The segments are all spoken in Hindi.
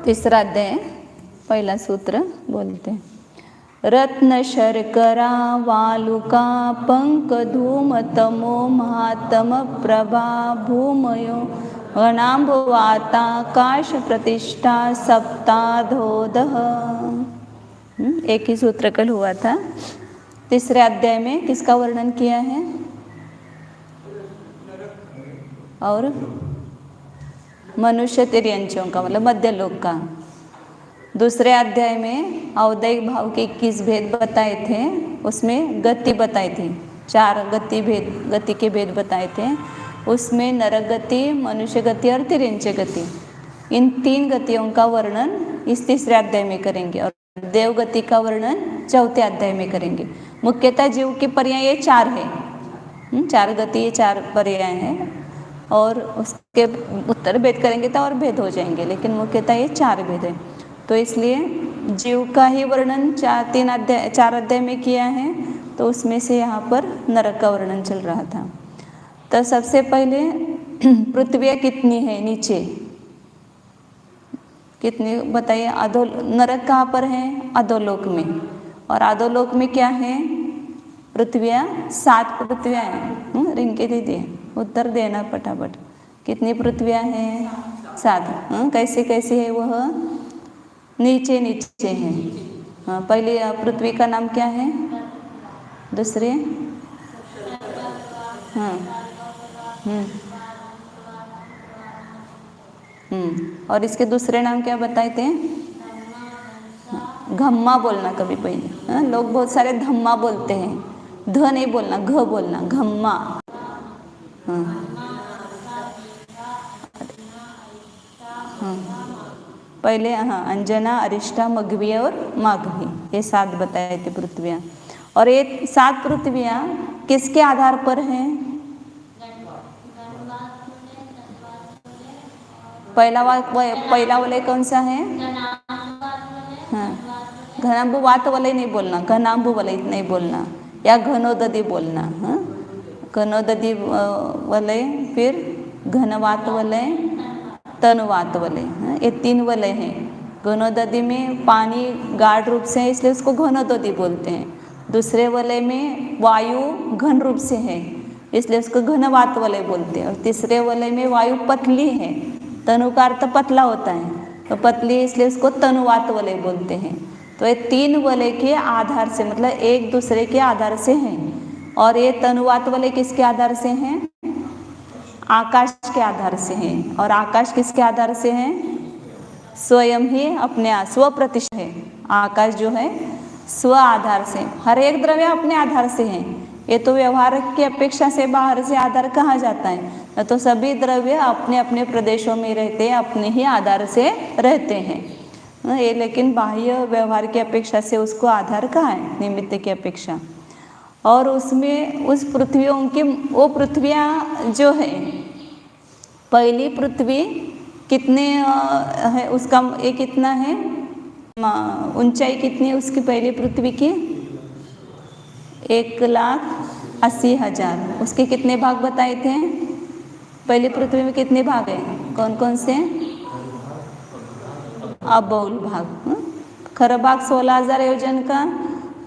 तीसरा अध्याय, पहिला सूत्र बोलते हैं। रत्न शर्करा वालुका पंक धूम तमो महातम प्रभा भूमयो गणाम्बुवाता काश प्रतिष्ठा सप्ताधोदः। एक ही सूत्र कल हुआ था। तीसरे अध्याय में किसका वर्णन किया है? और मनुष्य तिर्यंचों का, मतलब मध्य लोक का। दूसरे अध्याय में औदैहिक भाव के 21 भेद बताए थे, उसमें गति बताई थी, 4 गति के भेद बताए थे। उसमें नरक गति, मनुष्य गति और तिर्यंच गति, इन 3 गतियों का वर्णन इस तीसरे अध्याय में करेंगे और देव गति का वर्णन चौथे अध्याय में करेंगे। मुख्यतः जीव के पर्याय ये 4 है, 4 गति, ये 4 पर्याय हैं और उसके उत्तर भेद करेंगे तो और भेद हो जाएंगे, लेकिन मुख्यतः ये 4 भेद है। तो इसलिए जीव का ही वर्णन 4 अध्याय में किया है, तो उसमें से यहाँ पर नरक का वर्णन चल रहा था। तो सबसे पहले पृथ्वी कितनी है नीचे, कितनी बताइए? अधो नरक कहाँ पर है? अधोलोक में। और अधोलोक में क्या है? पृथ्वियाँ 7 पृथ्वियाँ हैं। रिंकी दीदी उत्तर देना फटाफट, कितनी पृथ्वियाँ हैं? 7। कैसे कैसे है वह? नीचे नीचे है। हाँ, पहली पृथ्वी का नाम क्या है? दूसरे? और इसके दूसरे नाम क्या बताए थे? घम्मा बोलना कभी पहले। लोग बहुत सारे धम्मा बोलते हैं, ध नहीं बोलना, घ बोलना, घम्मा। पहले अंजना, अरिष्टा, मघवी और माघवी, ये 7 बताए थे पृथ्वियाँ। और ये 7 पृथ्वियाँ किसके आधार पर हैं? पहला वलय कौन सा है? हाँ, घनाम्बुवात वलय नहीं बोलना, घनाम्बु वलय नहीं बोलना, या घनोदधि बोलना। हाँ, घनोदधि वलय, फिर घनवात वलय, तनुवात वलय, ये 3 वलय हैं। घनोदधि में पानी गाढ़ रूप से है, इसलिए उसको घनोदधि बोलते हैं। दूसरे वलय में वायु घन रूप से है, इसलिए उसको घनवात वलय बोलते हैं। और तीसरे वलय में वायु पतली है, तनु का अर्थ पतला होता है, तो पतली है इसलिए उसको तनुवात वलय बोलते हैं। तो ये 3 वलय के आधार से, मतलब एक दूसरे के आधार से हैं। और ये तनुवात वलय किसके आधार से हैं? आकाश के आधार से हैं। और आकाश किसके आधार से है? स्वयं ही अपने स्व प्रतिष्ठा है। आकाश जो है स्व आधार से, हर एक द्रव्य अपने आधार से है। ये तो व्यवहार की अपेक्षा से बाहर से आधार कहा जाता है, तो सभी द्रव्य अपने अपने प्रदेशों में रहते हैं, अपने ही आधार से रहते हैं ये, लेकिन बाह्य व्यवहार की अपेक्षा से उसको आधार कहा है? निमित्त की अपेक्षा। और उसमें उस पृथ्वियों की, वो पृथ्वियाँ जो है, पहली पृथ्वी कितने है उसका, ये कितना है ऊंचाई कितनी है उसकी? पहली पृथ्वी की 1,80,000। उसके कितने भाग बताए थे? पहली पृथ्वी में कितने भाग हैं? कौन कौन से? अबहुल भाग। खर भाग 16,000 योजन का,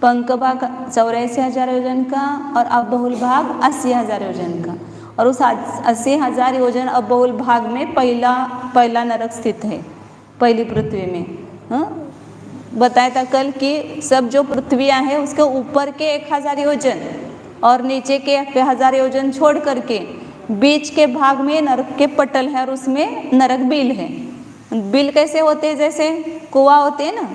पंक भाग 84,000 योजन का, और अबहुल भाग 80,000 योजन का। और उस 80,000 योजन अबहुल भाग में पहला नरक स्थित है, पहली पृथ्वी में। बताया था कल कि सब जो पृथ्वियाँ हैं उसके ऊपर के 1,000 योजन और नीचे के 1,000 योजन छोड़ करके बीच के भाग में नरक के पटल है, और उसमें नरक बिल है। बिल कैसे होते हैं? जैसे कुआं होते हैं ना,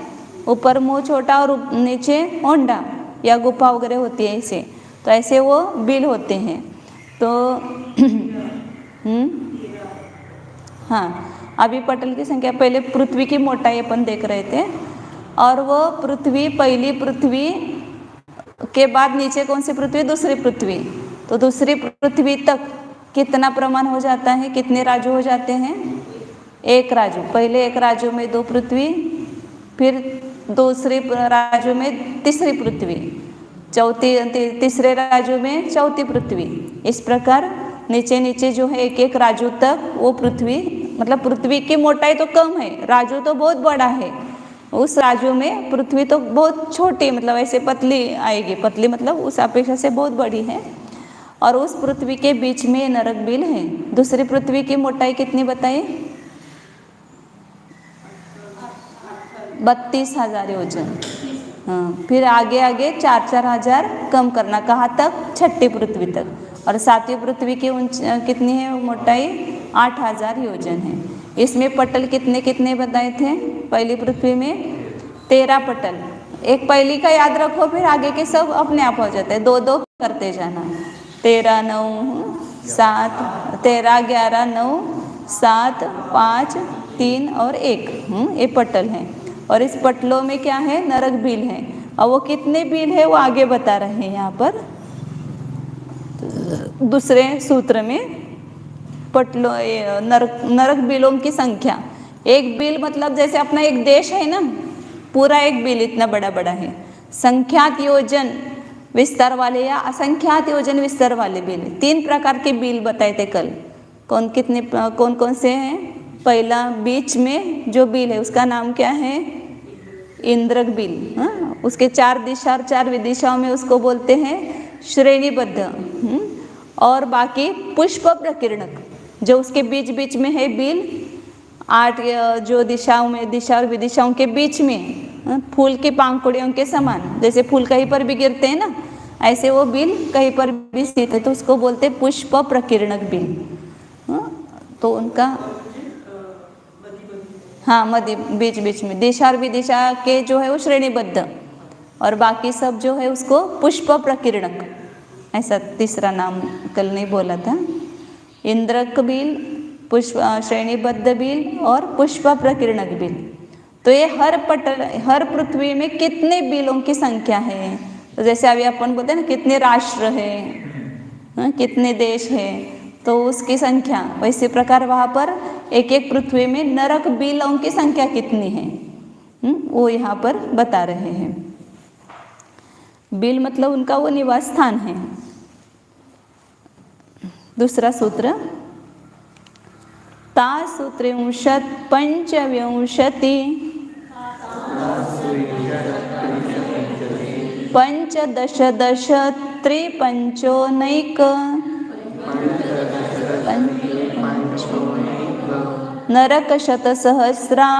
ऊपर मुंह छोटा और नीचे होंडा या गुफा वगैरह होती है ऐसे, तो ऐसे वो बिल होते हैं। तो हाँ, अभी पटल की संख्या, पहले पृथ्वी की मोटाई अपन देख रहे थे, और वो पृथ्वी, पहली पृथ्वी के बाद नीचे कौन सी पृथ्वी? दूसरी पृथ्वी। तो दूसरी पृथ्वी तक कितना प्रमाण हो जाता है? कितने राजू हो जाते हैं? 1 राजू। पहले 1 राजू में 2 पृथ्वी, फिर दूसरी राजू में तीसरी पृथ्वी, तीसरे राजू में चौथी पृथ्वी। इस प्रकार नीचे नीचे जो है एक एक राजू तक वो पृथ्वी, मतलब पृथ्वी की मोटाई तो कम है, राजू तो बहुत बड़ा है। उस राजू में पृथ्वी तो बहुत छोटी, मतलब ऐसे पतली आएगी, पतली मतलब उस अपेक्षा से बहुत बड़ी है। और उस पृथ्वी के बीच में नरक बिल है। दूसरी पृथ्वी की मोटाई कितनी बताइए? 32,000 योजन। हाँ, फिर आगे आगे 4-4 हजार कम करना, कहाँ तक? छठी पृथ्वी तक। और सातवीं पृथ्वी की कितनी है मोटाई? 8,000 योजन है। इसमें पटल कितने कितने बताए थे? पहली पृथ्वी में 13 पटल। एक पहली का याद रखो, फिर आगे के सब अपने आप हो जाते हैं, 2-2 करते जाना। 13, 9, 7, 13, 11, 9, 7, 5, 3 और 1, ये पटल है। और इस पटलों में क्या है? नरक बिल है। और वो कितने बिल है वो आगे बता रहे हैं यहाँ पर दूसरे सूत्र में। पटलों नरक बिलों की संख्या, एक बिल मतलब जैसे अपना एक देश है ना, पूरा एक बिल इतना बड़ा बड़ा है। संख्यात योजन विस्तार वाले या असंख्यात योजन विस्तार वाले बिल, 3 प्रकार के बिल बताए थे कल। कौन कौन से हैं? पहला बीच में जो बिल है उसका नाम क्या है? इंद्रक बिल। उसके 4 दिशा और 4 विदिशाओं में उसको बोलते हैं श्रेणीबद्ध। और बाकी पुष्प प्रकीर्णक, जो उसके बीच बीच में है बिल, 8 जो दिशाओं में, दिशा और विदिशाओं के बीच में फूल की पंखुड़ियों के समान, जैसे फूल कहीं पर भी गिरते हैं ना, ऐसे वो बिल कहीं पर भी स्थित है, तो उसको बोलते हैं पुष्प प्रकीर्णक बिल। तो उनका हाँ मध्य बीच बीच में दिशा और विदिशा के जो है वो श्रेणीबद्ध, और बाकी सब जो है उसको पुष्प प्रकीर्णक, ऐसा तीसरा नाम कल नहीं बोला था। इंद्रक बिल, पुष्प श्रेणीबद्ध बिल और पुष्प प्रकीर्णक बिल। तो ये हर पृथ्वी में कितने बिलों की संख्या है? तो जैसे अभी अपन बोलते हैं ना कितने राष्ट्र है, कितने देश है, तो उसकी संख्या, वैसे प्रकार वहाँ पर एक एक पृथ्वी में नरक बिलों की संख्या कितनी है वो यहाँ पर बता रहे हैं। बिल मतलब उनका वो निवास स्थान है। दूसरा सूत्र, तासु त्रिंशत् पंचविंशति पंचदश दश त्रिपंचोनैक नरकशतसहस्राणि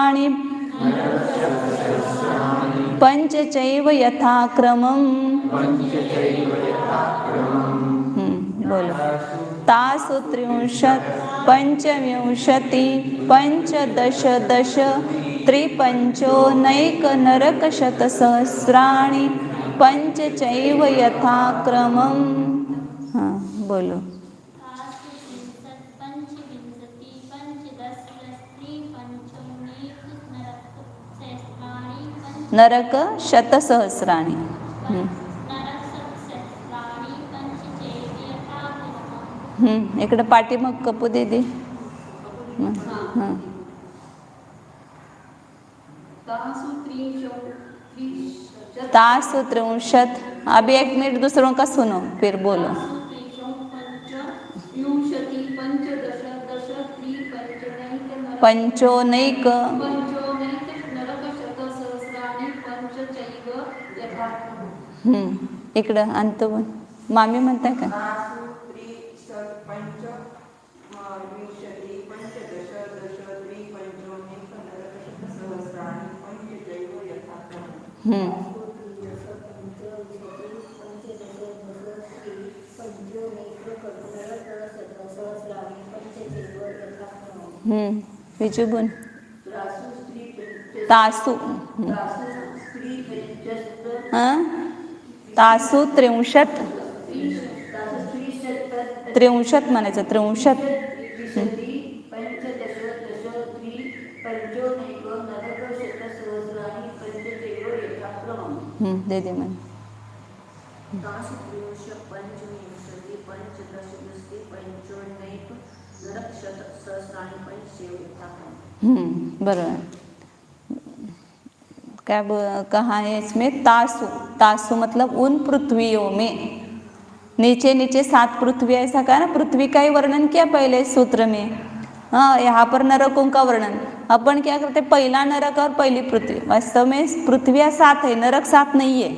पंचचैव यथाक्रमम्। बोलो। तासु त्रिंशत् पंचविंशति पंचदश दश त्रिपंचोनैक नरकशतसहस्राणि पंचचैव यथाक्रमम्। हाँ बोलो। नरक शतसहस्राणि। इकडे पाठीमाग कपू दे दे। तासु त्रिंशत्। अभी 1 मिनट दूसरों का सुनो फिर बोलो। पंचोनैक इकडं आणतो मामी म्हणताय का? बीजू बोल। तासु तासु त्रिंशत्, त्रिंशत् म्हणायचं, त्रिंशत्। दे दे मन। बरोबर। क्या कहा है इसमें? तासु। तासु मतलब उन पृथ्वियों में। नीचे नीचे 7 पृथ्वी, ऐसा कहा ना, पृथ्वी का ही वर्णन किया पहले सूत्र में। हाँ, यहाँ पर नरकों का वर्णन। अपन क्या करते, पहला नरक और पहली पृथ्वी। वास्तव में पृथ्वियाँ 7 है, नरक 7 नहीं है,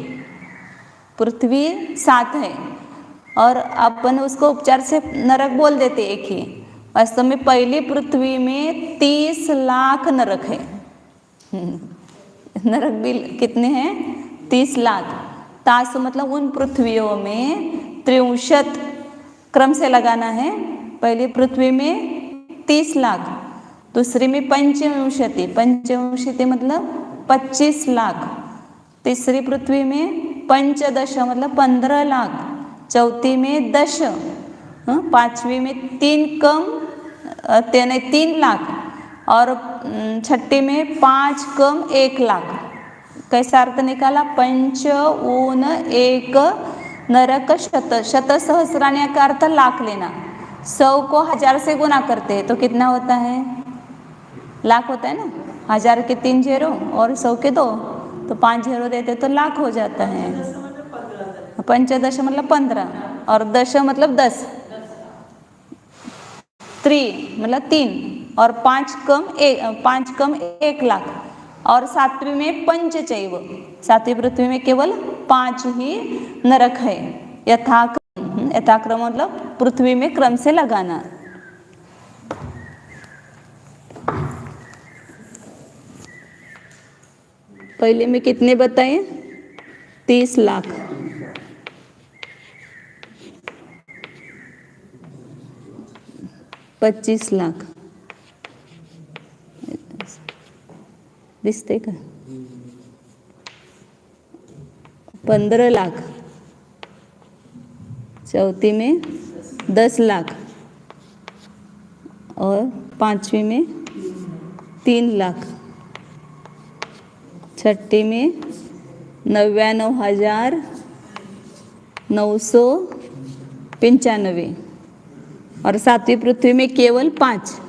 पृथ्वी 7 है। और अपन उसको उपचार से नरक बोल देते एक ही। वास्तव में पहली पृथ्वी में 30 लाख नरक है। नरक भी कितने हैं? 30 लाख। तासु मतलब उन पृथ्वियों में 63, क्रम से लगाना है। पहली पृथ्वी में 30 लाख, दूसरी में पंचविंशति, पंचविंशति मतलब 25 लाख, तीसरी पृथ्वी में पंचदश मतलब 15 लाख, चौथी में 10, पांचवी में 3 लाख, और छठी में 5 कम 1 लाख। कैसा अर्थ निकाला? 5 ऊन 1 नरक शत। शत सहस्राने का अर्थ लाख लेना। 100 को 1000 से गुना करते हैं तो कितना होता है? लाख होता है ना। 1000 के 3 0 और 100 के 2, तो 5 0 देते तो लाख हो जाता है। पंचदश मतलब 15 और दश मतलब 10, 3 मतलब 3 और 5 कम 1 लाख। और 7वीं में पंचचैव, 7वीं पृथ्वी में केवल 5 ही नरक है। यथाक्रम मतलब पृथ्वी में क्रम से लगाना। पहले में कितने बताए? 30 लाख। $25 लाख दिसते का? 15 लाख, चौथी में 10 लाख और पांचवी में 3 लाख, छठी में 99,995 और 7वीं पृथ्वी में केवल 5।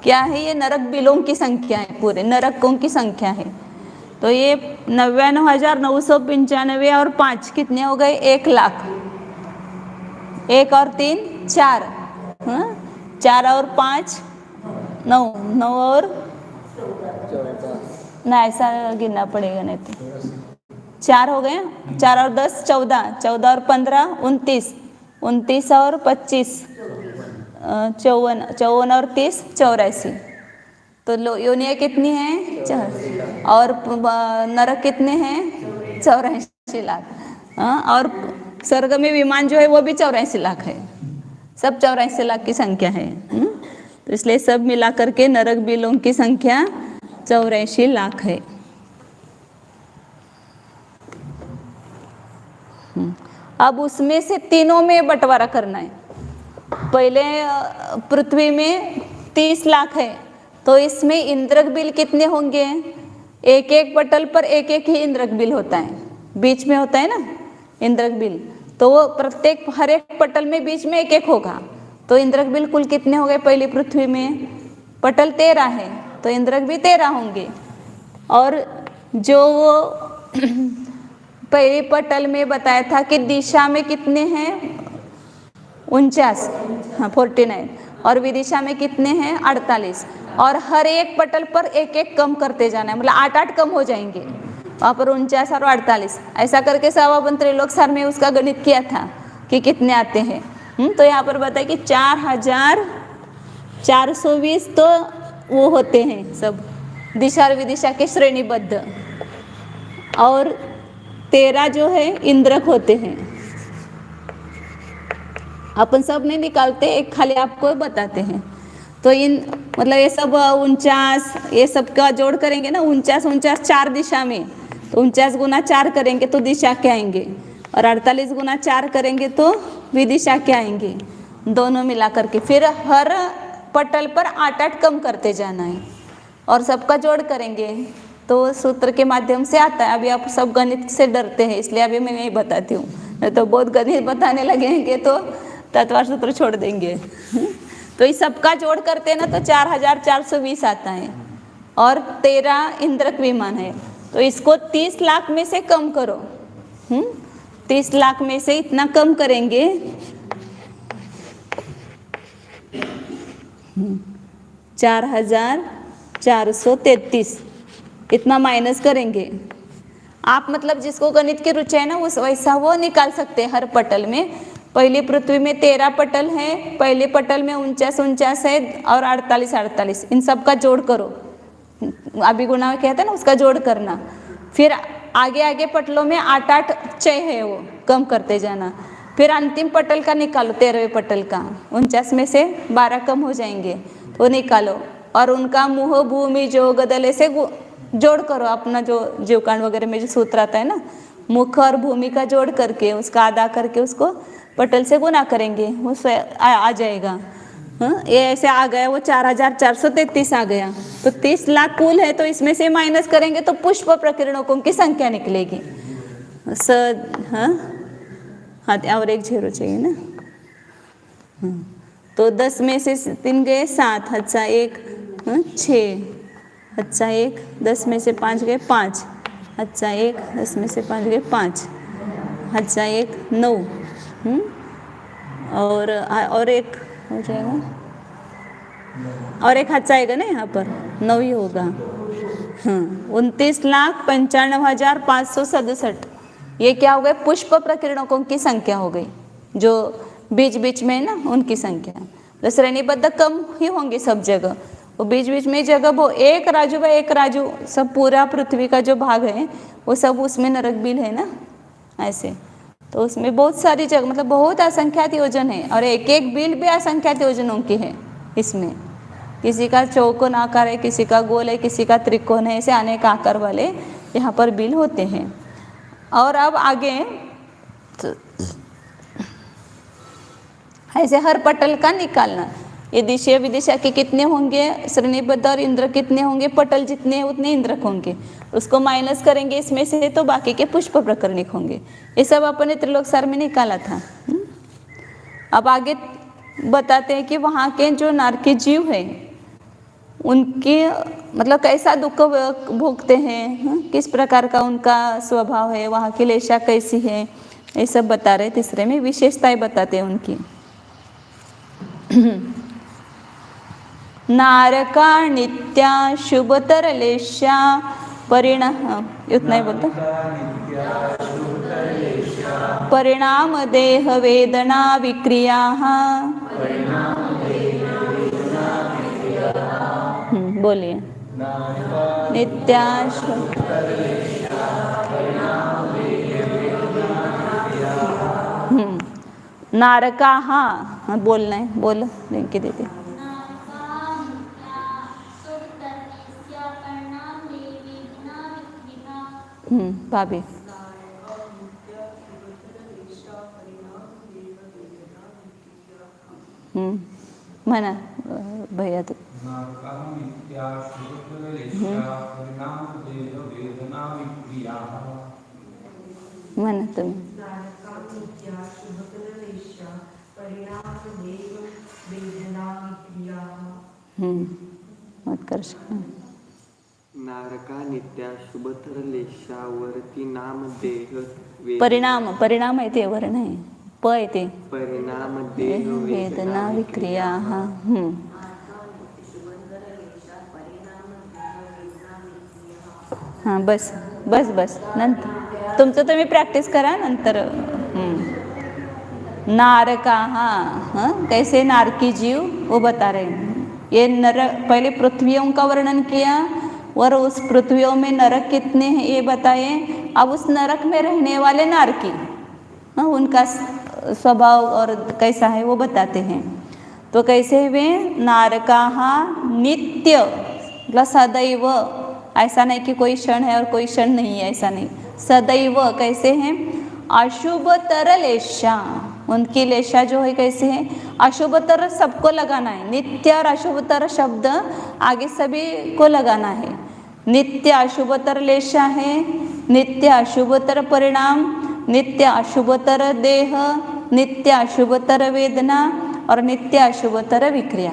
क्या है ये? नरक बिलों की संख्या है, पूरे नरकों की संख्या है। तो ये 99,995 और 5 कितने हो गए? 1 लाख। 1 और 3 4, 4 और 5 9, 9 और ना, ऐसा गिनना पड़ेगा नहीं तो 4 हो गए। 4 और 10 14, 14 और 15 29, 29 और 25 54, 54 और 30 84। तो योनियाँ कितनी हैं? 4। और नरक कितने हैं? 84 लाख। और स्वर्ग में विमान जो है वो भी 84 लाख है। सब 84 लाख की संख्या है। तो इसलिए सब मिला करके नरक बिलों की संख्या 84 लाख है। अब उसमें से तीनों में बंटवारा करना है। पहले पृथ्वी में 30 लाख है, तो इसमें इंद्रक बिल कितने होंगे? एक एक पटल पर एक एक ही इंद्रक बिल होता है, बीच में होता है ना इंद्रक बिल। तो वो प्रत्येक हर एक पटल में बीच में एक एक होगा। तो इंद्रक बिल कुल कितने हो गए? पहली पृथ्वी में पटल 13 है, तो इंद्रक भी 13 होंगे। और जो वो पहले पटल में बताया था कि दिशा में कितने हैं? 49, हाँ 49, और विदिशा में कितने हैं? 48। और हर एक पटल पर एक एक कम करते जाना है, मतलब 8-8 कम हो जाएंगे वहाँ पर 49 और 48। ऐसा करके सब अपन त्रिलोक सार में उसका गणित किया था कि कितने आते हैं। तो यहाँ पर बताए कि 4420 तो वो होते हैं सब दिशा और विदिशा के श्रेणीबद्ध, और 13 जो है इंद्रक होते हैं। अपन सब नहीं निकालते, एक खाली आपको बताते हैं। तो इन मतलब ये सब 49, ये सब का जोड़ करेंगे ना, 49 4 दिशा में, तो 49 गुना 4 करेंगे तो दिशा के आएंगे, और 48 गुना 4 करेंगे तो विदिशा के आएंगे, दोनों मिला करके। फिर हर पटल पर 8-8 कम करते जाना है, और सबका जोड़ करेंगे तो सूत्र के माध्यम से आता है। अभी आप सब गणित से डरते हैं, इसलिए अभी मैं नहीं बताती हूँ, नहीं तो बहुत गणित बताने लगेंगे तो तत्व सूत्र छोड़ देंगे। तो इस सबका जोड़ करते हैं ना तो 4420 आता है, और 13 इंद्रक विमान है। तो इसको 30 लाख में से कम करो। 30 लाख में से इतना कम करेंगे, 4433 इतना माइनस करेंगे। आप मतलब जिसको गणित की रुचि है ना उस वैसा वो निकाल सकते हैं। हर पटल में पहली पृथ्वी में 13 पटल है, पहले पटल में 49 है और 48 इन सब का जोड़ करो। अभी गुणा कहते हैं ना, उसका जोड़ करना। फिर आगे आगे पटलों में 8 6 है, वो कम करते जाना। फिर अंतिम पटल का निकालो, 13वें पटल का 49 में से 12 कम हो जाएंगे तो निकालो। और उनका मुह भूमि जो गदले से जोड़ करो। अपना जो जीवकांड वगैरह में जो सूत्र आता है ना, मुख और भूमि का जोड़ करके उसका आधा करके उसको पटल से गुना करेंगे, वो आ जाएगा। ये ऐसे आ गया, वो 4433 आ गया। तो 30 लाख कुल है, तो इसमें से माइनस करेंगे तो पुष्प प्रकीर्णकों की संख्या निकलेगी। हाँ और एक 0 चाहिए ना। तो 10 में से 3 गए 7, अच्छा 1 6, अच्छा 1 10 में से 5 गए 5, अच्छा 1 10 में से 5 गए 5, अच्छा 1 9, और एक हो जाएगा, और एक अच्छा आएगा ना यहाँ पर 9 ही होगा। 29,95,567 ये क्या हो गए? पुष्प प्रकीर्णकों की संख्या हो गई, जो बीच बीच में है ना उनकी संख्या। तो श्रेणीबद्ध कम ही होंगे सब जगह, वो बीच बीच में जगह वो एक राजू सब पूरा पृथ्वी का जो भाग है वो सब उसमें नरक बिल है ना ऐसे। तो उसमें बहुत सारी जगह मतलब बहुत असंख्यात योजन है, और एक एक बिल भी असंख्यात योजनों की है। इसमें किसी का चौकोन आकार है, किसी का गोल है, किसी का त्रिकोण है, ऐसे अनेक आकार वाले यहाँ पर बिल होते हैं। और अब आगे ऐसे हर पटल का निकालना, ये दिशा विदिशा के कितने होंगे, श्रेणीबद्ध और इंद्र कितने होंगे, पटल जितने उतने इंद्रक होंगे, उसको माइनस करेंगे इसमें से तो बाकी के पुष्प प्रकरणिक होंगे। ये सब अपने त्रिलोकसार में निकाला था। अब आगे बताते हैं कि वहाँ के जो नारकी जीव है उनके मतलब कैसा दुख भोगते हैं, किस प्रकार का उनका स्वभाव है, वहाँ की लेशा कैसी है, ये सब बता रहे। तीसरे में विशेषताएं बताते हैं उनकी। नारका नित्या शुभतर लेशा परिणाम, उतना ही बोलता, परिणाम देह वेदना विक्रिया। बोलिए। नित्या नारका, हाँ बोलना है, बोलो लिख के देते। भाभी म्हणा भैया तू। म्हणा तुम्ही। मत कर नारका नित्या शुभतर लेशावरती नाम देह परिणाम, परिणाम आहे ते वर्ण आहे, प आहे ते परिणाम देह वेदना विक्रिया। हाँ बस बस बस, नंतर तुमचं तुम्ही प्रैक्टिस करा नंतर। नारका, हाँ कैसे नारकी जीव वो बता रहे हैं। ये नरक, पहले पृथ्वियों का वर्णन किया और उस पृथ्वियों में नरक कितने हैं ये बताए। अब उस नरक में रहने वाले नारकी, हाँ उनका स्वभाव और कैसा है वो बताते हैं। तो कैसे वे नारका नित्य मतलब सदैव, ऐसा नहीं कि कोई क्षण है और कोई क्षण नहीं है, ऐसा नहीं, सदैव कैसे हैं, अशुभतर लेशा, उनकी लेशा जो है कैसे है, अशुभतर सबको लगाना है, नित्य और अशुभतर शब्द आगे सभी को लगाना है। नित्य अशुभतर लेशा है, नित्य अशुभतर परिणाम, नित्य अशुभतर देह, नित्य अशुभतर वेदना और नित्य अशुभतर विक्रिया।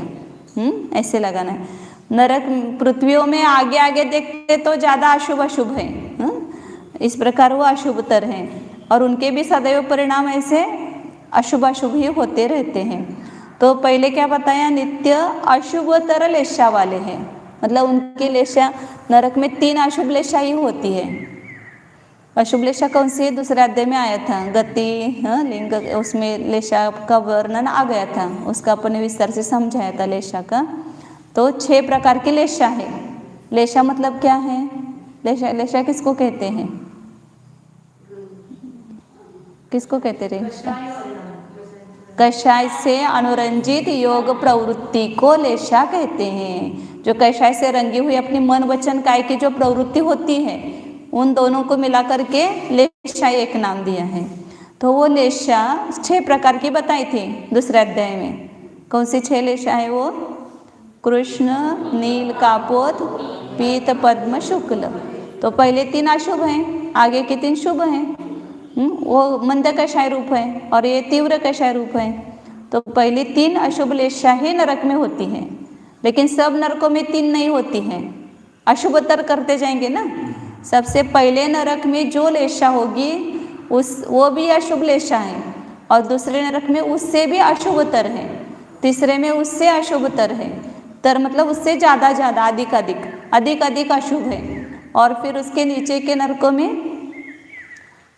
ऐसे लगाना है। नरक पृथ्वियों में आगे आगे देखते तो ज़्यादा अशुभ अशुभ है, इस प्रकार वो अशुभतर हैं और उनके भी सदैव परिणाम ऐसे अशुभ अशुभ ही होते रहते हैं। तो पहले क्या बताया, नित्य अशुभतर लेशा वाले हैं, मतलब उनकी लेशा नरक में 3 अशुभ लेशा ही होती है। अशुभ लेशा कौन सी है, दूसरे अध्याय में आया था, गति लिंग, उसमें लेशा का वर्णन आ गया था, उसका अपने विस्तार से समझाया था लेशा का। तो 6 प्रकार की लेशा है। लेशा मतलब क्या है, लेशा लेशा किसको कहते हैं, किसको कहते रहे, कषाय से अनुरंजित योग प्रवृत्ति को लेशा कहते हैं। जो कषाय से रंगी हुई अपनी मन वचन काय की जो प्रवृत्ति होती है, उन दोनों को मिलाकर के लेशा एक नाम दिया है। तो वो लेशा 6 प्रकार की बताई थी दूसरे अध्याय में। कौन सी 6 लेशा है वो, कृष्ण, नील, कापोत, पीत, पद्म, शुक्ल। तो पहले 3 अशुभ हैं, आगे के 3 शुभ हैं। वो मंद कषाय रूप है और ये तीव्र कषाय रूप है। तो पहली 3 अशुभ लेशा ही नरक में होती हैं, लेकिन सब नरकों में 3 नहीं होती हैं, अशुभतर करते जाएंगे ना। सबसे पहले नरक में जो लेशा होगी वो भी अशुभ लेशा है, और दूसरे नरक में उससे भी अशुभतर है, तीसरे में उससे अशुभतर है, तर मतलब उससे ज़्यादा अधिक अधिक अशुभ है, और फिर उसके नीचे के नरकों में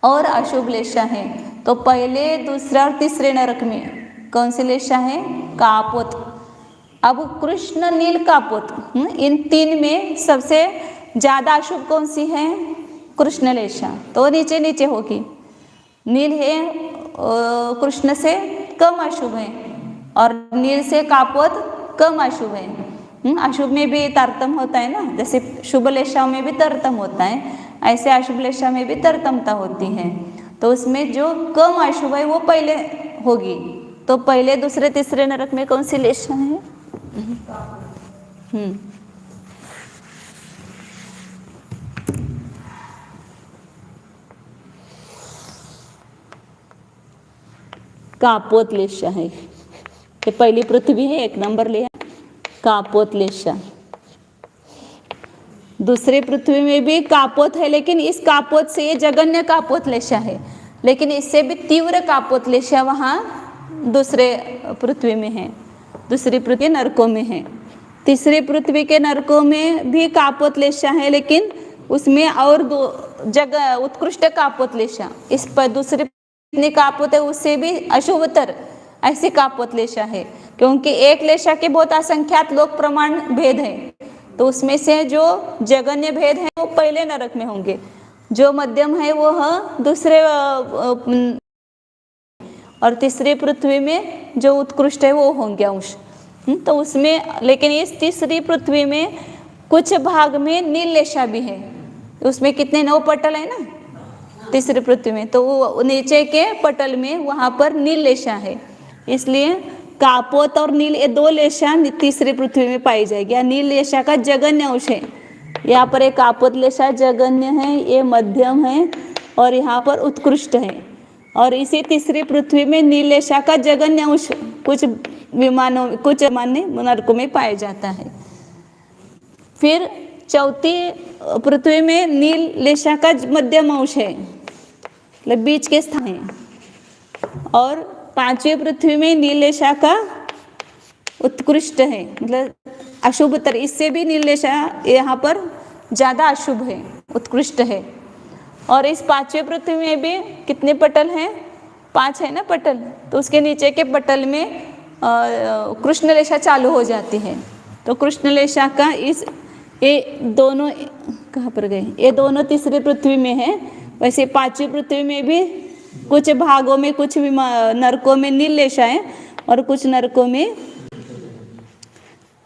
और अशुभ लेशा है। तो पहले, दूसरा और तीसरे नरक में कौन सी लेशा है, कापोत। अब कृष्ण, नील, कापोत, इन 3 में सबसे ज़्यादा अशुभ कौन सी है, कृष्ण लेशा, तो नीचे नीचे होगी। नील है कृष्ण से कम अशुभ है, और नील से कापोत कम अशुभ है। अशुभ में भी तारतम्य होता है ना, जैसे शुभ लेशाओं में भी तारतम्य होता है, ऐसे अशुभ लेशा में भी तारतम्यता होती है। तो उसमें जो कम अशुभ है वो पहले होगी। तो पहले, दूसरे, तीसरे नरक में कौन सी लेशा है, कापोत लेशा है। ये पहली पृथ्वी है, 1 नंबर लिया, कापोत लेशा। दूसरी पृथ्वी में भी कापोत है, लेकिन इस कापोत से ये जगन्य कापोत लेशा है, लेकिन इससे भी तीव्र कापोत लेशा वहाँ दूसरे पृथ्वी में है, दूसरी पृथ्वी नरकों में है। तीसरी पृथ्वी के नरकों में भी कापोत लेशा है, लेकिन उसमें और 2 जगह उत्कृष्ट कापोत लेशा, इस पर दूसरी जितनी कापोत है उससे भी अशुभतर ऐसी कापोत लेशा है, क्योंकि एक लेशा के बहुत असंख्यात लोक प्रमाण भेद है। तो उसमें से जो जगन्य भेद है वो पहले नरक में होंगे, जो मध्यम है वो दूसरे, और तीसरी पृथ्वी में जो उत्कृष्ट है वो होंगे अंश। तो उसमें, लेकिन इस तीसरी पृथ्वी में कुछ भाग में नील लेशा भी है। उसमें कितने 9 पटल है ना तीसरी पृथ्वी में, तो वो नीचे के पटल में वहाँ पर नील लेशा है, इसलिए कापोत और नील, ये 2 लेशा तीसरी पृथ्वी में पाई जाएगी। या नील लेशा का जगन्य अंश है, यहाँ पर एक कापोत लेशा जगन्य है, ये मध्यम है, और यहाँ पर उत्कृष्ट है। और इसी तीसरी पृथ्वी में नील लेशा का जगन्य अंश कुछ विमानों, कुछ मान्य नरकों में पाया जाता है। फिर चौथी पृथ्वी में नील लेशा का मध्यम अंश है, मतलब बीच के स्थान है, और 5वीं पृथ्वी में नील लेशा का उत्कृष्ट है, मतलब अशुभतर, इससे भी नील लेशा यहाँ पर ज़्यादा अशुभ है, उत्कृष्ट है। और इस 5वीं पृथ्वी में भी कितने पटल हैं, 5 है ना पटल, तो उसके नीचे के पटल में कृष्ण लेशा चालू हो जाती है। तो कृष्ण लेशा का ये दोनों कहाँ पर गए, ये दोनों तीसरी पृथ्वी में है। वैसे 5वीं पृथ्वी में भी कुछ भागों में, कुछ नरकों में नील लेशा है, और कुछ नरकों में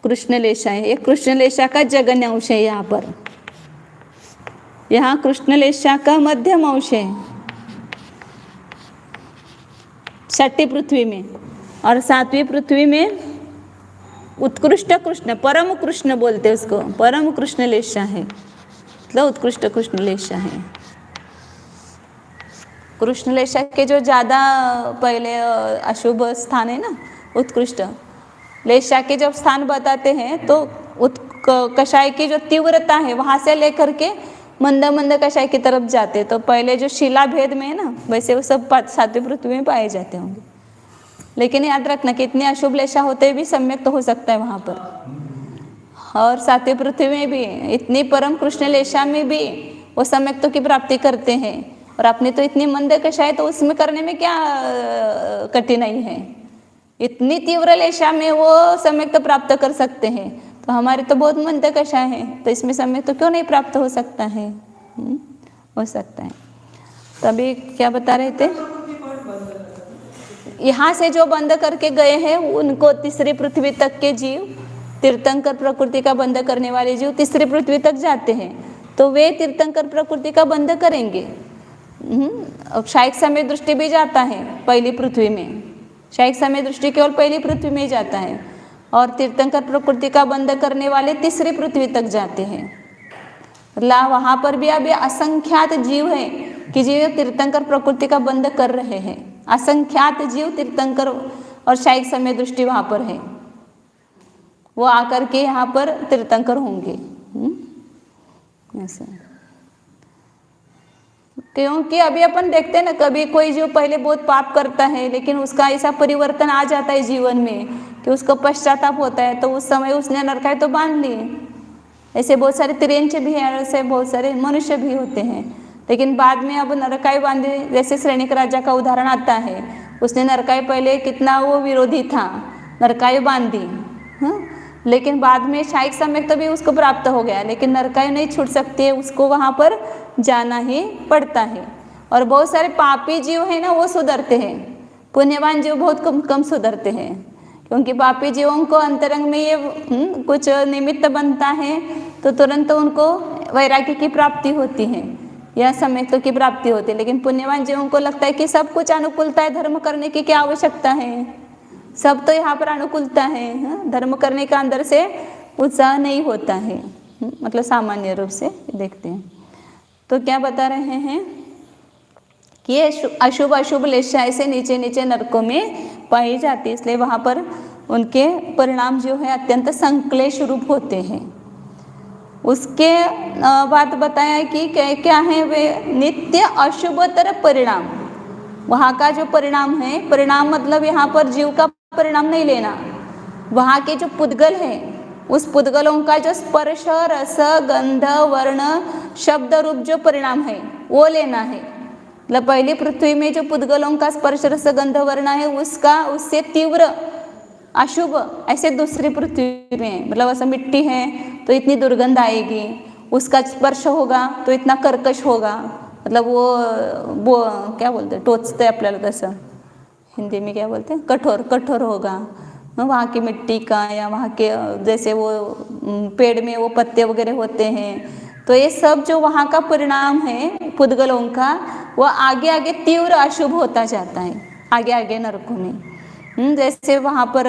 कृष्ण लेशा है। ये कृष्ण लेशा का जगन्य अंश है, यहाँ पर, यहाँ कृष्ण लेशा का मध्यम अंश है 6ठी पृथ्वी में, और 7वीं पृथ्वी में उत्कृष्ट कृष्ण, परम कृष्ण बोलते हैं उसको, परम कृष्ण लेशा है, मतलब उत्कृष्ट कृष्ण लेशा है। कृष्ण लेशा के जो ज़्यादा पहले अशुभ स्थान है ना, उत्कृष्ट लेशा के जब स्थान बताते हैं तो कषाय की जो तीव्रता है वहाँ से लेकर के मंद मंद कषाय की तरफ जाते। तो पहले जो शिला भेद में है ना, वैसे वो सब सात्विक पृथ्वी में पाए जाते होंगे। लेकिन याद रखना कि इतनी अशुभ लेशा होते भी सम्यक तो हो सकता है वहाँ पर। और सात्विक पृथ्वी में भी इतनी परम कृष्ण लेशा में भी वो सम्यक्तों की प्राप्ति करते हैं। और आपने तो इतनी मंद कषाय, तो उसमें करने में क्या कठिनाई है। इतनी तीव्र लेशा में वो सम्यक तो प्राप्त कर सकते हैं। तो हमारे तो बहुत मंद कषाय है, तो इसमें सम्यक तो क्यों नहीं प्राप्त हो सकता है। हो सकता है। तभी क्या बता रहे थे, यहाँ से जो बंद करके गए हैं उनको तीसरी पृथ्वी तक के जीव, तीर्थंकर प्रकृति का बंद करने वाले जीव तीसरी पृथ्वी तक जाते हैं। तो वे तीर्थंकर प्रकृति का बंद करेंगे। क्षायिक समय दृष्टि भी जाता है पहली पृथ्वी में, क्षायिक समय दृष्टि केवल पहली पृथ्वी में ही जाता है। और तीर्थंकर प्रकृति का बंद करने वाले तीसरी पृथ्वी तक जाते हैं। वहाँ पर भी अभी असंख्यात जीव है कि जीव तीर्थंकर प्रकृति का बंद कर रहे हैं। असंख्यात जीव तीर्थंकर और क्षायिक समय दृष्टि वहाँ पर है, वो आकर के यहाँ पर तीर्थंकर होंगे। ऐसा क्योंकि अभी अपन देखते हैं ना, कभी कोई जो पहले बहुत पाप करता है लेकिन उसका ऐसा परिवर्तन आ जाता है जीवन में कि उसको पश्चाताप होता है, तो उस समय उसने नरकाई तो बांध ली। ऐसे बहुत सारे तिरेंच भी हैं, ऐसे बहुत सारे मनुष्य भी होते हैं। लेकिन बाद में अब नरकाई बांधे, जैसे श्रेणिक राजा का उदाहरण आता है, उसने नरकाई पहले कितना वो विरोधी था, नरकाई बांधी, लेकिन बाद में क्षायिक सम्यक तो भी उसको प्राप्त हो गया। लेकिन नरकाई नहीं छूट सकती है, उसको वहाँ पर जाना ही पड़ता है। और बहुत सारे पापी जीव हैं ना, वो सुधरते हैं, पुण्यवान जीव बहुत कम सुधरते हैं। क्योंकि पापी जीवों को अंतरंग में ये कुछ निमित्त बनता है तो तुरंत उनको वैराग्य की प्राप्ति होती है या सम्यक्तों की प्राप्ति होती है। लेकिन पुण्यवान जीवों को लगता है कि सब कुछ अनुकूलता है, धर्म करने की क्या आवश्यकता है, सब तो यहाँ पर अनुकूलता है, धर्म करने का अंदर से उत्साह नहीं होता है। मतलब सामान्य रूप से देखते हैं। तो क्या बता रहे हैं कि ये अशुभ अशुभ लेशा ऐसे नीचे नीचे नरकों में पाई जाती है, इसलिए वहाँ पर उनके परिणाम जो है अत्यंत संक्लेश रूप होते हैं। उसके बाद बताया कि क्या है वे नित्य अशुभतर परिणाम। वहाँ का जो परिणाम है, परिणाम मतलब यहाँ पर जीव का परिणाम नहीं लेना, वहाँ के जो पुद्गल है उस पुद्गलों का जो स्पर्श रस गंध वर्ण शब्द रूप जो परिणाम है वो लेना है। मतलब पहली पृथ्वी में जो पुद्गलों का स्पर्श रस गंध वर्ण है उसका उससे तीव्र अशुभ ऐसे दूसरी पृथ्वी में, मतलब ऐसा मिट्टी है तो इतनी दुर्गंध आएगी, उसका स्पर्श होगा तो इतना कर्कश होगा, मतलब वो क्या बोलते हैं, टोचते आपल्याला तसं हिंदी में क्या बोलते हैं, कठोर कठोर होगा वहाँ की मिट्टी का, या वहाँ के जैसे वो पेड़ में वो पत्ते वगैरह होते हैं। तो ये सब जो वहाँ का परिणाम है पुद्गलों का, वो आगे आगे तीव्र अशुभ होता जाता है आगे आगे नरकों में। जैसे वहाँ पर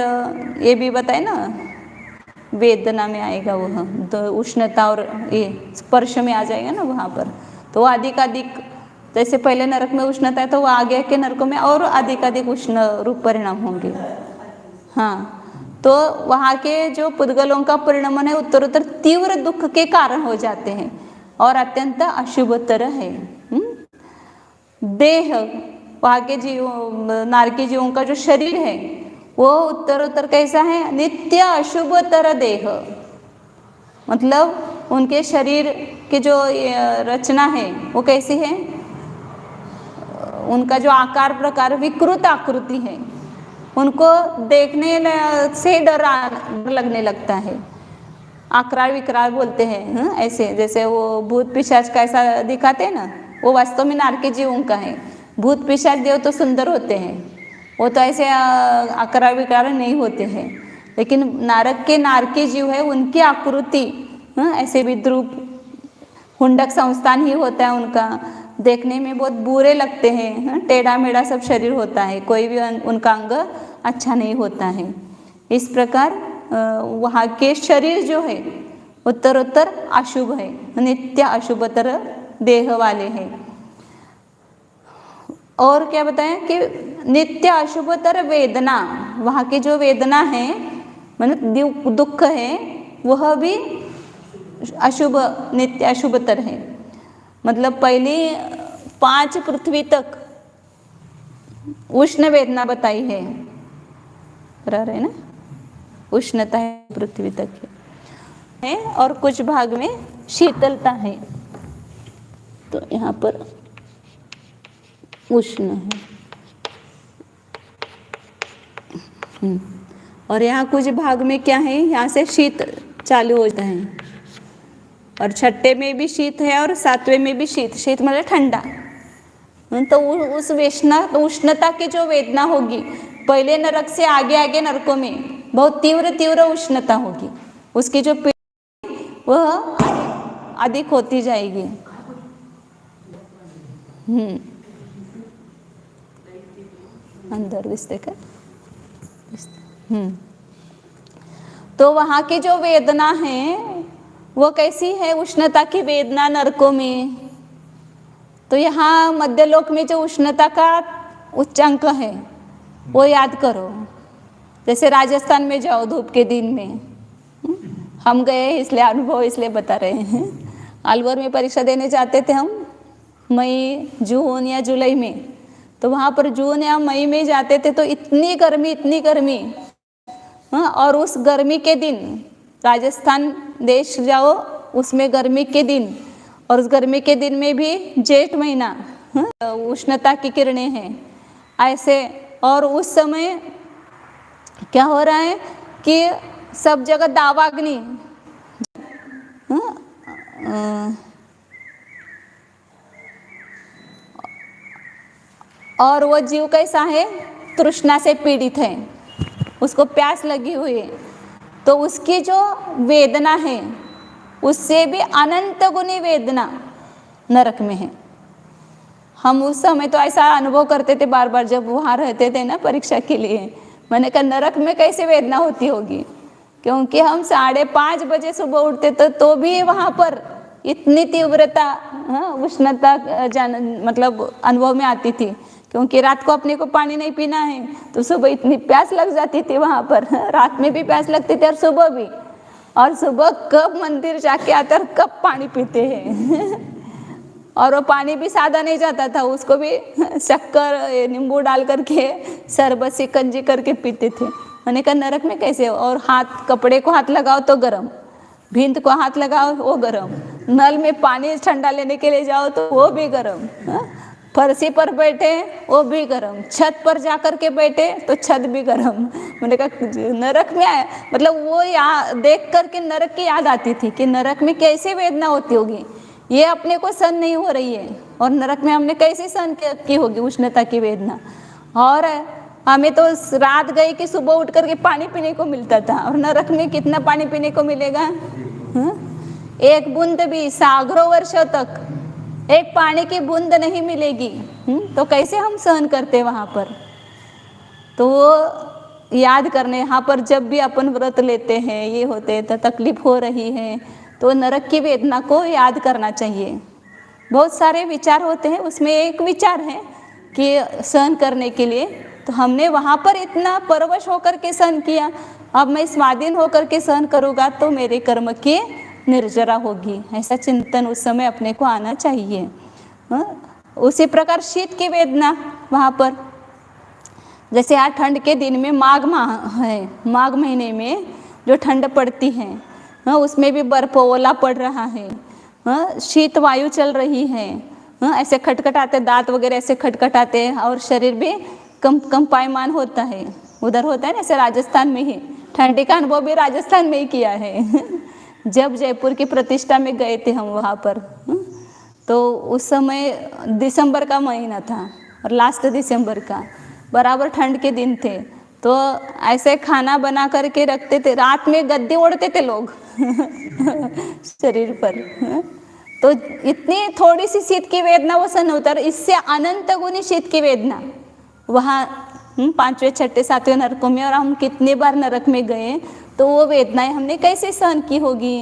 ये भी बताए ना, वेदना में आएगा वो, तो उष्णता और ये स्पर्श में आ जाएगा ना वहाँ पर, तो अधिक जैसे पहले नरक में उष्णता है तो वो आगे के नरकों में और अधिक उष्ण रूप परिणाम होंगे। हाँ, तो वहाँ के जो पुद्गलों का परिणमन है उत्तरोत्तर तीव्र दुख के कारण हो जाते हैं और अत्यंत अशुभतर है। देह, वहाँ के जीव नारकी जीवों का जो शरीर है वो उत्तरोत्तर कैसा है, नित्य अशुभतर देह। मतलब उनके शरीर की जो रचना है वो कैसी है, उनका जो आकार प्रकार विकृत आकृति है, उनको देखने से डर लगने लगता है। आक्रार विक्रार बोलते हैं ऐसे, जैसे वो भूत पिशाच का ऐसा दिखाते हैं ना, वो वास्तव में नारकी जीवों का है। भूत पिशाच देव तो सुंदर होते हैं, वो तो ऐसे आक्रार विक्रार नहीं होते हैं। लेकिन नारक के नारकी जीव है उनकी आकृति ऐसे विद्रूप हुंडक संस्थान ही होता है उनका, देखने में बहुत बुरे लगते हैं, टेढ़ा मेढ़ा सब शरीर होता है, कोई भी उनका अंग अच्छा नहीं होता है। इस प्रकार वहाँ के शरीर जो है उत्तरोत्तर अशुभ है, नित्य अशुभतर देह वाले हैं। और क्या बताएं कि नित्य अशुभतर वेदना, वहाँ की जो वेदना है मतलब दुख है वह भी अशुभ नित्य अशुभतर है। मतलब पहली 5 पृथ्वी तक उष्ण वेदना बताई है, बराबर है ना, उष्णता है पृथ्वी तक है और कुछ भाग में शीतलता है। तो यहाँ पर उष्ण है और यहाँ कुछ भाग में क्या है, यहाँ से शीत चालू होता है और छठे में भी शीत है और 7वें में भी शीत। शीत मतलब ठंडा। तो उस उष्णता की जो वेदना होगी, पहले नरक से आगे आगे नरकों में बहुत तीव्र तीव्र उष्णता होगी, उसकी जो पीड़ा वह अधिक होती जाएगी। अंदर दिसते का तो वहाँ की जो वेदना है वो कैसी है, उष्णता की वेदना नरकों में। तो यहाँ मध्यलोक में जो उष्णता का उच्चांक है वो याद करो। जैसे राजस्थान में जाओ धूप के दिन में, हम गए इसलिए अनुभव इसलिए बता रहे हैं। अलवर में परीक्षा देने जाते थे हम मई जून या जुलाई में, तो वहाँ पर जून या मई में जाते थे तो इतनी गर्मी और उस गर्मी के दिन राजस्थान देश जाओ उसमें गर्मी के दिन, और उस गर्मी के दिन में भी जेठ महीना उष्णता की किरणें हैं ऐसे। और उस समय क्या हो रहा है कि सब जगह दावाग्नि, और वो जीव कैसा है, तृष्णा से पीड़ित है, उसको प्यास लगी हुई है। तो उसकी जो वेदना है उससे भी अनंत गुनी वेदना नरक में है। हम उस समय तो ऐसा अनुभव करते थे बार बार जब वहाँ रहते थे ना परीक्षा के लिए। मैंने कहा नरक में कैसे वेदना होती होगी, क्योंकि हम 5:30 बजे सुबह उठते तो भी वहाँ पर इतनी तीव्रता उष्णता मतलब अनुभव में आती थी, क्योंकि रात को अपने को पानी नहीं पीना है तो सुबह इतनी प्यास लग जाती थी वहाँ पर। रात में भी प्यास लगती थी और सुबह भी, और सुबह कब मंदिर जाके आते और कब पानी पीते हैं। और वो पानी भी सादा नहीं जाता था, उसको भी शक्कर नींबू डाल करके शरबत शिकंजी करके पीते थे। मैंने कहा नरक में कैसे, और हाथ कपड़े को हाथ लगाओ तो गर्म, भिंत को हाथ लगाओ वो गर्म, नल में पानी ठंडा लेने के लिए जाओ तो वो भी गर्म, फर्शी पर बैठे वो भी गर्म, छत पर जा कर के बैठे तो छत भी गर्म। मैंने कहा नरक में आया, मतलब वो देख करके नरक की याद आती थी कि नरक में कैसे वेदना होती होगी, ये अपने को सहन नहीं हो रही है और नरक में हमने कैसे सहन की होगी उष्णता की वेदना। और हमें तो रात गई कि सुबह उठ करके पानी पीने को मिलता था, और नरक में कितना पानी पीने को मिलेगा, एक बूंद भी सागरों वर्षों तक एक पानी की बूंद नहीं मिलेगी। तो कैसे हम सहन करते वहाँ पर। तो वो याद करने, यहाँ पर जब भी अपन व्रत लेते हैं ये होते तो तकलीफ हो रही है तो नरक की वेदना को याद करना चाहिए। बहुत सारे विचार होते हैं, उसमें एक विचार है कि सहन करने के लिए तो हमने वहाँ पर इतना परवश होकर के सहन किया, अब मैं स्वाधीन होकर के सहन करूँगा तो मेरे कर्म की निर्जरा होगी, ऐसा चिंतन उस समय अपने को आना चाहिए। उसी प्रकार शीत की वेदना वहाँ पर, जैसे आज ठंड के दिन में माघ माह है, माघ महीने में जो ठंड पड़ती है उसमें भी बर्फ ओला पड़ रहा है, शीत वायु चल रही है, ऐसे खटखटाते दांत वगैरह ऐसे खटखटाते और शरीर भी कंपायमान होता है। उधर होता है ना ऐसे राजस्थान में ही, ठंडी का अनुभव भी राजस्थान में ही किया है। जब जयपुर की प्रतिष्ठा में गए थे हम वहाँ पर, तो उस समय दिसंबर का महीना था और लास्ट दिसंबर का, बराबर ठंड के दिन थे। तो ऐसे खाना बना करके रखते थे, रात में गद्दे ओढ़ते थे लोग शरीर पर। तो इतनी थोड़ी सी शीत की वेदना वो सहन होता है, इससे अनंत गुनी शीत की वेदना वहाँ 5वें 6ठे 7वें नरकों में। और हम कितनी बार नरक में गए तो वो वेदनाएं हमने कैसे सहन की होगी।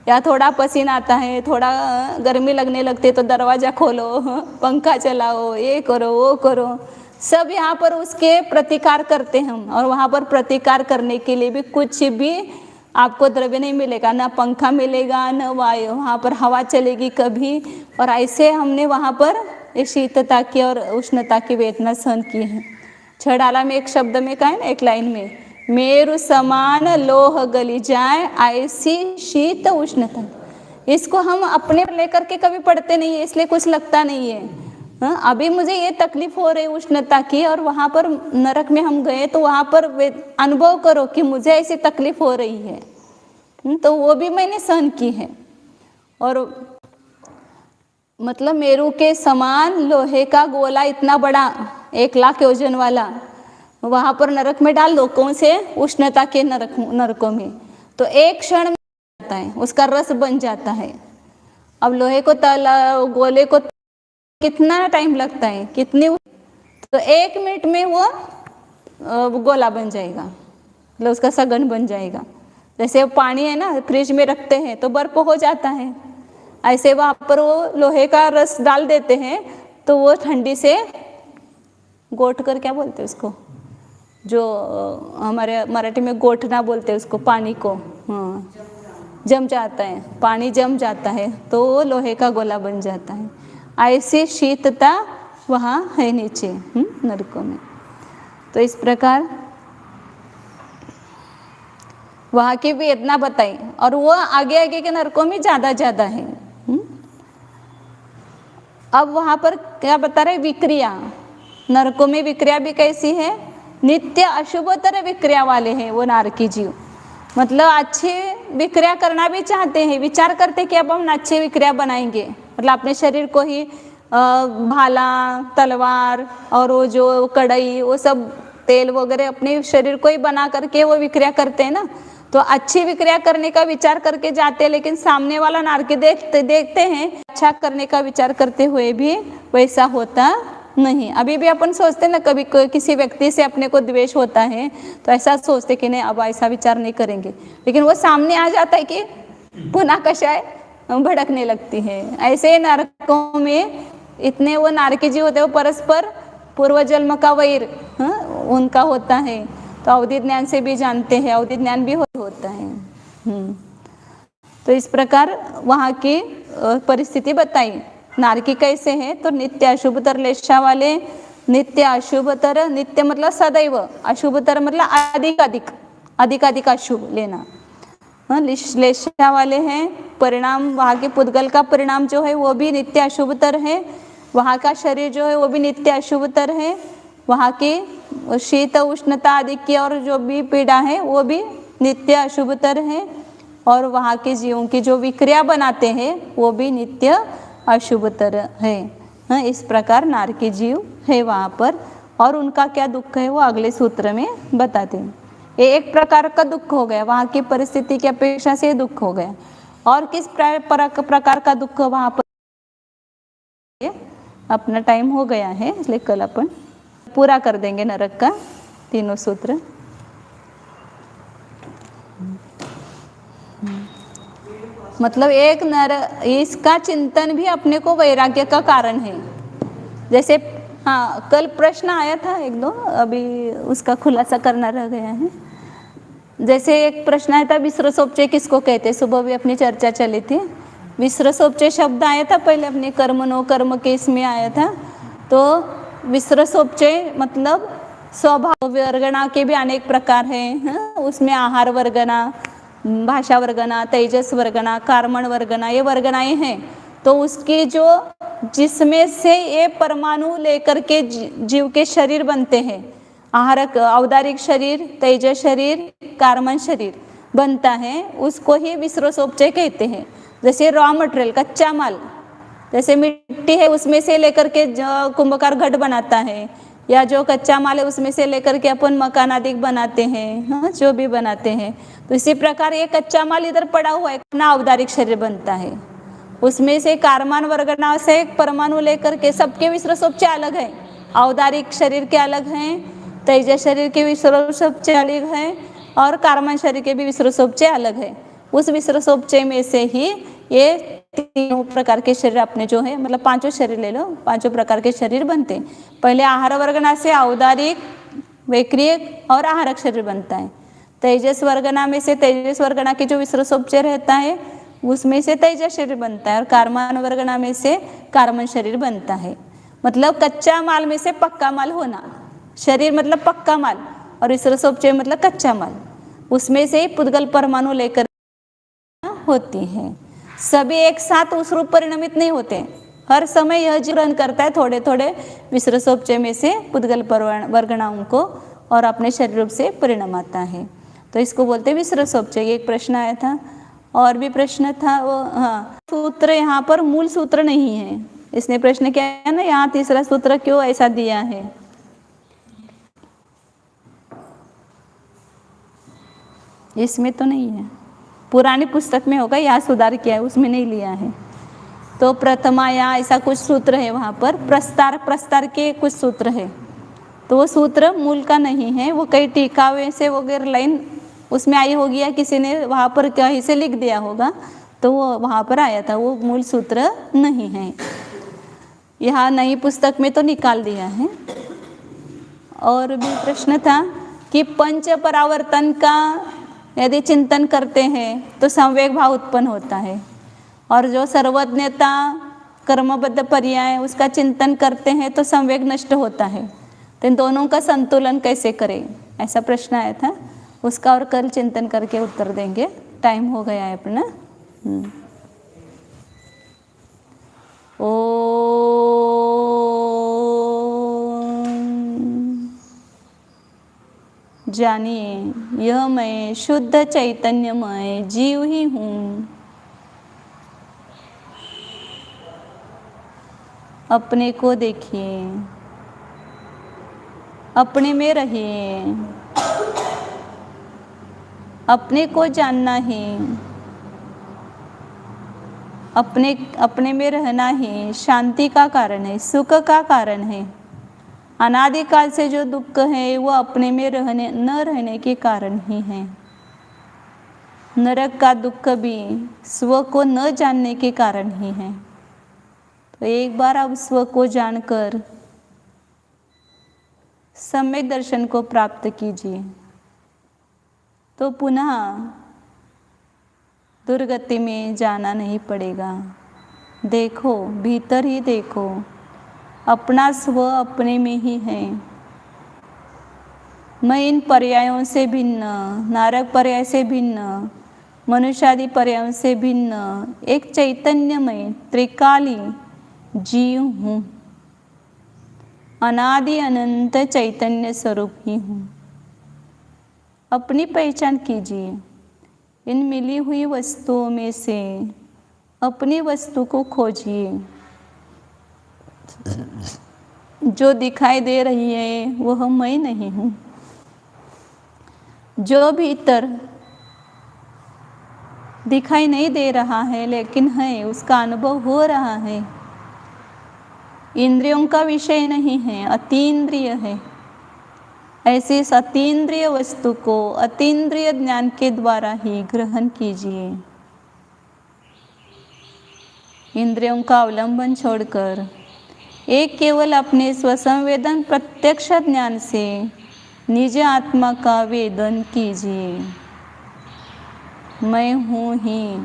या थोड़ा पसीना आता है, थोड़ा गर्मी लगने लगती है तो दरवाज़ा खोलो, पंखा चलाओ, ये करो वो करो, सब यहाँ पर उसके प्रतिकार करते हम। और वहाँ पर प्रतिकार करने के लिए भी कुछ भी आपको द्रव्य नहीं मिलेगा, ना पंखा मिलेगा न वायु, वहाँ पर हवा चलेगी कभी। और ऐसे हमने वहाँ पर एक शीतता की और उष्णता की वेदना सहन की है। छड़ाला में एक शब्द में कहा है ना, एक लाइन में, मेरु समान लोह गली जाए ऐसी शीत उष्णता। इसको हम अपने लेकर के कभी पढ़ते नहीं है, इसलिए कुछ लगता नहीं है। हाँ, अभी मुझे ये तकलीफ हो रही उष्णता की, और वहाँ पर नरक में हम गए तो वहाँ पर अनुभव करो कि मुझे ऐसी तकलीफ हो रही है। तो वो भी मैंने सहन की है। और मतलब मेरू के समान लोहे का गोला इतना बड़ा 1 लाख योजन वाला वहाँ पर नरक में डाल दो, कौन से उष्णता के नरकों में, तो एक क्षण में जाता है, उसका रस बन जाता है। अब लोहे को गोले को कितना टाइम लगता है, कितनी, तो 1 मिनट में वो गोला बन जाएगा, मतलब उसका सघन बन जाएगा। जैसे पानी है ना, फ्रिज में रखते हैं तो बर्फ हो जाता है, ऐसे वहाँ पर वो लोहे का रस डाल देते हैं तो वो ठंडी से गोट कर, क्या बोलते हैं उसको, जो हमारे मराठी में गोठना बोलते हैं उसको, पानी को, हाँ, जम जाता है, पानी जम जाता है तो वो लोहे का गोला बन जाता है। ऐसी शीतता वहाँ है नीचे नरकों में। तो इस प्रकार वहाँ की वेदना बताई, और वो आगे आगे के नरकों में ज़्यादा है। अब वहाँ पर क्या बता रहे, विक्रिया, नरकों में विक्रिया भी कैसी है, नित्य अशुभतर विक्रिया वाले हैं वो नारकी जीव। मतलब अच्छी विक्रिया करना भी चाहते हैं, विचार करते कि अब हम अच्छी विक्रिया बनाएंगे, मतलब अपने शरीर को ही भाला, तलवार और वो जो कढ़ाई, वो सब तेल वगैरह अपने शरीर को ही बना करके वो विक्रिया करते हैं ना। तो अच्छी विक्रिया करने का विचार करके जाते हैं, लेकिन सामने वाला नारकी देखते हैं अच्छा करने का विचार करते हुए भी वैसा होता नहीं। अभी भी अपन सोचते हैं ना, कभी किसी व्यक्ति से अपने को द्वेष होता है तो ऐसा सोचते कि नहीं अब ऐसा विचार नहीं करेंगे, लेकिन वो सामने आ जाता है कि पुनः कषाय भड़कने लगती है। ऐसे नरकों में इतने वो नारकी जी होते हैं, वो परस्पर पूर्व जन्म का वैर उनका होता है। तो अवधि ज्ञान से भी जानते हैं, अवधि ज्ञान भी होता है। तो इस प्रकार वहाँ की परिस्थिति बताई। नारकी कैसे है, तो नित्य अशुभतर लेशा वाले, नित्य अशुभतर, नित्य मतलब सदैव, अशुभतर मतलब अधिक अशुभ लेना, लेशा वाले हैं। परिणाम वहाँ के पुद्गल का परिणाम जो है वो भी नित्य अशुभतर है, वहाँ का शरीर जो है वो भी नित्य अशुभतर है, वहाँ की शीत उष्णता आदि की और जो भी पीड़ा है वो भी नित्य अशुभतर है, और वहाँ के जीवों की जो विक्रिया बनाते हैं वो भी नित्य अशुभतर है। इस प्रकार नारकी जीव है वहाँ पर, और उनका क्या दुख है वो अगले सूत्र में बताते हैं। ये एक प्रकार का दुख हो गया, वहाँ की परिस्थिति की अपेक्षा से दुख हो गया। और किस प्रकार का दुख वहाँ पर, अपना टाइम हो गया है इसलिए कल अपन पूरा कर देंगे नरक का 3 सूत्र। मतलब एक इसका चिंतन भी अपने को वैराग्य का कारण है। जैसे हाँ, कल प्रश्न आया था 1-2, अभी उसका खुलासा करना रह गया है। जैसे एक प्रश्न आया था, विश्रसोपचय किसको कहते, सुबह भी अपनी चर्चा चली थी। विश्रसोपचय शब्द आया था पहले अपने कर्म कर्म के इसमें आया था। तो विश्रसोपचय मतलब स्वभाव वर्गना के भी अनेक प्रकार हैं। उसमें आहार वर्गना, भाषा वर्गना, तेजस वर्गना, कार्मण वर्गना, ये वर्गनाएं हैं। तो उसकी जो जिसमें से ये परमाणु लेकर के जीव के शरीर बनते हैं, आहारक औदारिक शरीर, तेजस शरीर, कार्मण शरीर बनता है, उसको ही विश्रसोपचय कहते हैं। जैसे रॉ मटेरियल, कच्चा माल, जैसे मिट्टी है उसमें से लेकर के जो कुंभकार घट बनाता है, या जो कच्चा माल है उसमें से लेकर के अपन मकान आदि बनाते हैं, हाँ, जो भी बनाते हैं। तो इसी प्रकार ये कच्चा माल इधर पड़ा हुआ है, अपना औदारिक शरीर बनता है। उसमें से कार्मान वर्गना से एक परमाणु लेकर के, सबके विश्रसोपचय अलग है, औदारिक शरीर के अलग हैं, तेजस शरीर के विश्रसोपचय अलग है, और कार्मण शरीर के भी विश्रसोपचय अलग है। उस विश्रसोपचय में से ही ये 3 प्रकार के शरीर अपने जो है, मतलब 5 शरीर ले लो, 5 प्रकार के शरीर बनते हैं। पहले आहार वर्गना से औदारिक, वैक्रियक और आहारक शरीर बनता है। तेजस वर्गना में से तेजस वर्गना के जो विसर्जोपचय रहता है उसमें से तेजस शरीर बनता है और कार्बन वर्गना में से कार्बन शरीर बनता है। मतलब कच्चा माल में से पक्का माल होना, शरीर मतलब पक्का माल और विसर्जोपचय मतलब कच्चा माल, उसमें से ही पुद्गल परमाणु लेकर होती है। सभी एक साथ उस रूप परिणमित नहीं होते, हर समय यह जीव ग्रहण करता है थोड़े थोड़े विसर्जोपचय में से पुद्गल वर्गणाओं को और अपने शरीर रूप से परिणाम आता है, तो इसको बोलते हैं विसर्जोपचय। एक प्रश्न आया था और भी प्रश्न था वो, हाँ सूत्र यहाँ पर मूल सूत्र नहीं है, इसने प्रश्न क्या है ना, यहाँ तीसरा सूत्र क्यों ऐसा दिया है। इसमें तो नहीं है, पुरानी पुस्तक में होगा, यहाँ सुधार किया है, उसमें नहीं लिया है। तो प्रथमा या ऐसा कुछ सूत्र है वहाँ पर, प्रस्तार के कुछ सूत्र है, तो वो सूत्र मूल का नहीं है, वो कई टीकावे से वगैरह लाइन उसमें आई होगी या किसी ने वहाँ पर कहीं से लिख दिया होगा, तो वो वहाँ पर आया था, वो मूल सूत्र नहीं है। यहाँ नई पुस्तक में तो निकाल दिया है। और भी प्रश्न था कि पंच परावर्तन का यदि चिंतन करते हैं तो संवेग भाव उत्पन्न होता है, और जो सर्वज्ञता कर्मबद्ध पर्याय उसका चिंतन करते हैं तो संवेग नष्ट होता है, तो इन दोनों का संतुलन कैसे करें, ऐसा प्रश्न आया था, उसका और कल चिंतन करके उत्तर देंगे, टाइम हो गया है अपना। जानिए यह मैं शुद्ध चैतन्यमय जीव ही हूँ, अपने को देखिए, अपने में रहिए, अपने को जानना ही, अपने में रहना ही शांति का कारण है, सुख का कारण है। अनादिकाल से जो दुख है वो अपने में न रहने के कारण ही है। नरक का दुख भी स्व को न जानने के कारण ही है। तो एक बार आप स्व को जानकर सम्यक दर्शन को प्राप्त कीजिए, तो पुनः दुर्गति में जाना नहीं पड़ेगा। देखो, भीतर ही देखो, अपना स्व अपने में ही है। मैं इन पर्यायों से भिन्न, नारक पर्याय से भिन्न, मनुष्यादि पर्यायों से भिन्न एक चैतन्यमय त्रिकाली जीव हूँ, अनादि अनंत चैतन्य स्वरूप ही हूँ। अपनी पहचान कीजिए, इन मिली हुई वस्तुओं में से अपनी वस्तु को खोजिए। जो दिखाई दे रही है वह मैं नहीं हूँ। जो भीतर दिखाई नहीं दे रहा है लेकिन है, उसका अनुभव हो रहा है, इंद्रियों का विषय नहीं है, अतीन्द्रिय है। ऐसी इस अतीन्द्रिय वस्तु को अतीन्द्रिय ज्ञान के द्वारा ही ग्रहण कीजिए। इंद्रियों का अवलंबन छोड़कर एक केवल अपने स्वसंवेदन प्रत्यक्ष ज्ञान से निज आत्मा का वेदन कीजिए। मैं हूँ ही,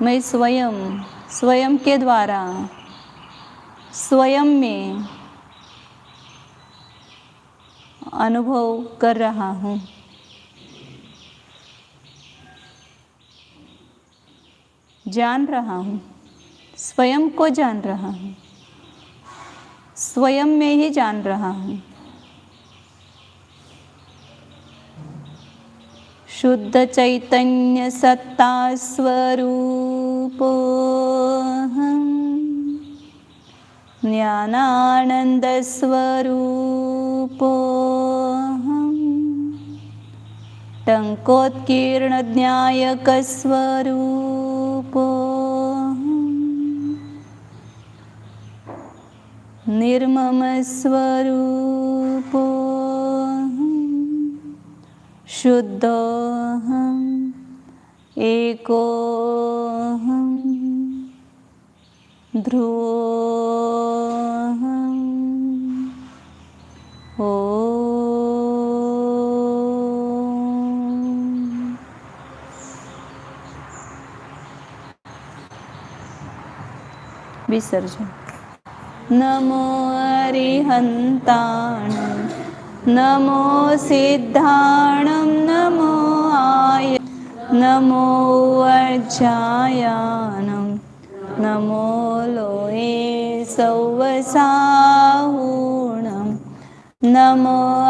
मैं स्वयं के द्वारा स्वयं में अनुभव कर रहा हूँ। जान रहा हूँ, स्वयं को जान रहा हूँ, स्वयं में ही जान रहा हूँ। शुद्ध चैतन्य सत्ता स्वरूपोऽहम्, ज्ञानानंद स्वरूपोऽहम्, टंकोत्कीर्ण ज्ञायक स्वरूपोऽहम्, निर्मम स्वरूपोऽहम्, शुद्धोऽहम्, एकोऽहम्, ध्रुवोऽहम्। ॐ विसर्जन. नमो अरिहन्ताणं नमो सिद्धाणं नमो आय नमो वज्रायानं नमो लोये सौवसाहुणं नमो